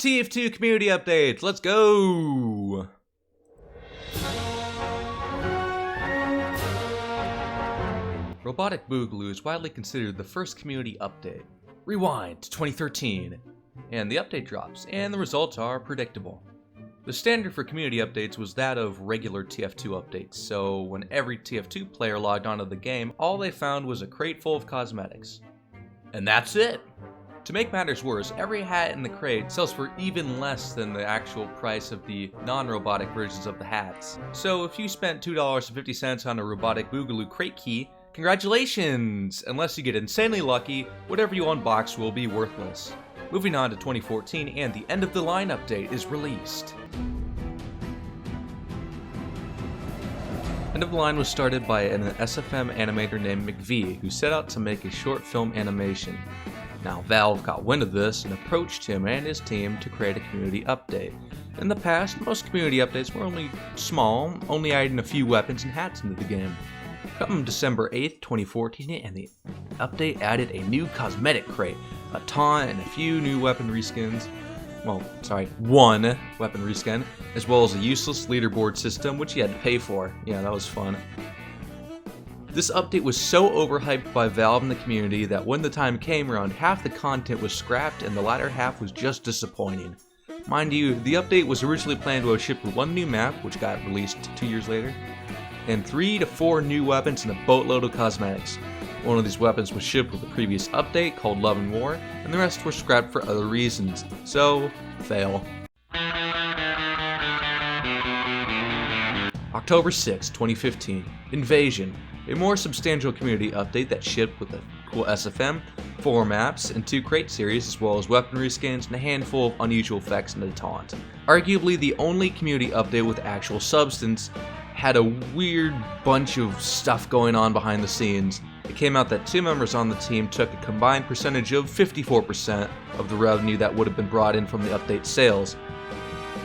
TF2 Community updates, let's go! Robotic Boogaloo is widely considered the first community update. Rewind to 2013, and the update drops, and the results are predictable. The standard for community updates was that of regular TF2 updates, so when every TF2 player logged onto the game, all they found was a crate full of cosmetics. And that's it! To make matters worse, every hat in the crate sells for even less than the actual price of the non-robotic versions of the hats. So if you spent $2.50 on a Robotic Boogaloo crate key, congratulations! Unless you get insanely lucky, whatever you unbox will be worthless. Moving on to 2014, and the End of the Line update is released. End of the Line was started by an SFM animator named McVie, who set out to make a short film animation. Now, Valve got wind of this and approached him and his team to create a community update. In the past, most community updates were only small, only adding a few weapons and hats into the game. Come December 8th, 2014, and the update added a new cosmetic crate, a taunt, and a few new weapon reskins. One weapon reskin, as well as a useless leaderboard system, which you had to pay for. Yeah, that was fun. This update was so overhyped by Valve and the community that when the time came around, half the content was scrapped and the latter half was just disappointing. Mind you, the update was originally planned to have shipped with one new map, which got released 2 years later, and 3 to 4 new weapons and a boatload of cosmetics. One of these weapons was shipped with the previous update called Love and War, and the rest were scrapped for other reasons. So, fail. October 6, 2015, Invasion. A more substantial community update that shipped with a cool SFM, 4 maps, and 2 crate series, as well as weapon reskins and a handful of unusual effects and a taunt. Arguably the only community update with actual substance, had a weird bunch of stuff going on behind the scenes. It came out that 2 members on the team took a combined percentage of 54% of the revenue that would have been brought in from the update sales,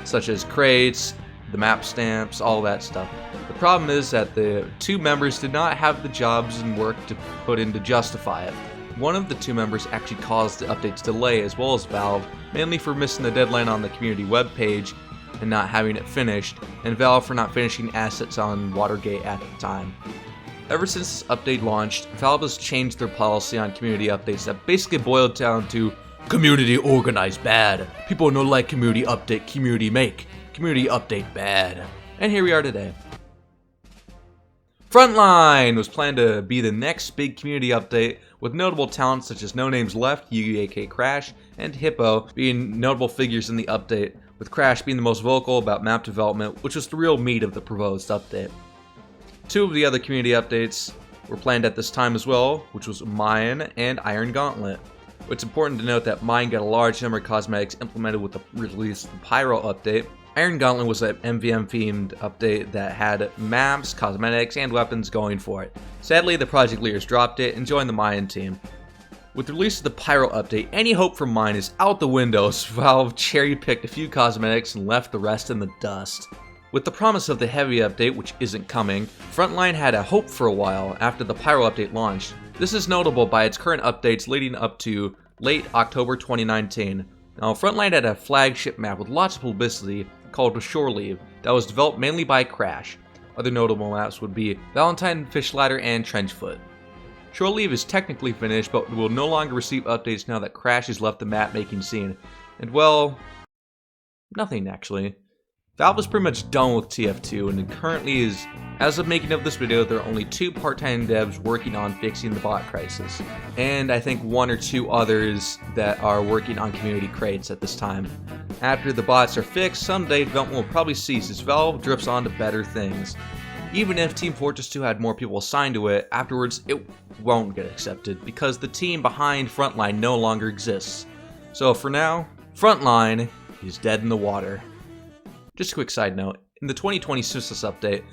such as crates, the map stamps, all that stuff. The problem is that the 2 members did not have the jobs and work to put in to justify it. One of the 2 members actually caused the update's delay, as well as Valve, mainly for missing the deadline on the community webpage and not having it finished, and Valve for not finishing assets on Watergate at the time. Ever since this update launched, Valve has changed their policy on community updates that basically boiled down to community organized bad. People no like community update, community make. Community update bad. And here we are today. Frontline was planned to be the next big community update, with notable talents such as No Names Left, aka Crash, and Hippo being notable figures in the update, with Crash being the most vocal about map development, which was the real meat of the proposed update. 2 of the other community updates were planned at this time as well, which was Mayann and Gauntlet. It's important to note that Mayann got a large number of cosmetics implemented with the release of the Pyro update. Gauntlet was an MVM-themed update that had maps, cosmetics, and weapons going for it. Sadly, the project leaders dropped it and joined the Mayann team. With the release of the Pyro update, any hope for Mayann is out the window, as Valve cherry-picked a few cosmetics and left the rest in the dust. With the promise of the Heavy update, which isn't coming, Frontline had a hope for a while after the Pyro update launched. This is notable by its current updates leading up to late October 2019. Now, Frontline had a flagship map with lots of publicity called Shore Leave that was developed mainly by Crash. Other notable maps would be Valentine, Fish Ladder, and Trenchfoot. Shore Leave is technically finished, but will no longer receive updates now that Crash has left the map-making scene. And well, nothing actually. Valve is pretty much done with TF2, and it currently is, as of making of this video, there are only 2 part-time devs working on fixing the bot crisis. And I think 1 or 2 others that are working on community crates at this time. After the bots are fixed, someday development will probably cease as Valve drifts on to better things. Even if Team Fortress 2 had more people assigned to it, afterwards it won't get accepted because the team behind Frontline no longer exists. So for now, Frontline is dead in the water. Just a quick side note, in the 2020 Syslus update,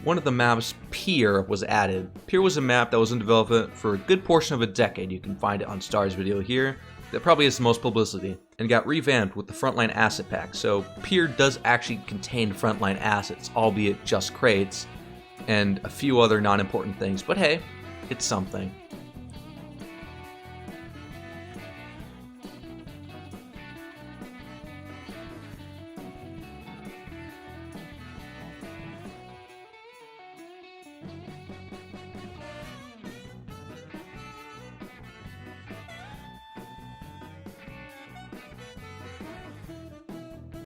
one of the maps, Pier, was added. Pier was a map that was in development for a good portion of a decade. You can find it on Star's video here. That probably has the most publicity, and got revamped with the Frontline asset pack. So Pier does actually contain Frontline assets, albeit just crates, and a few other non-important things. But hey, it's something.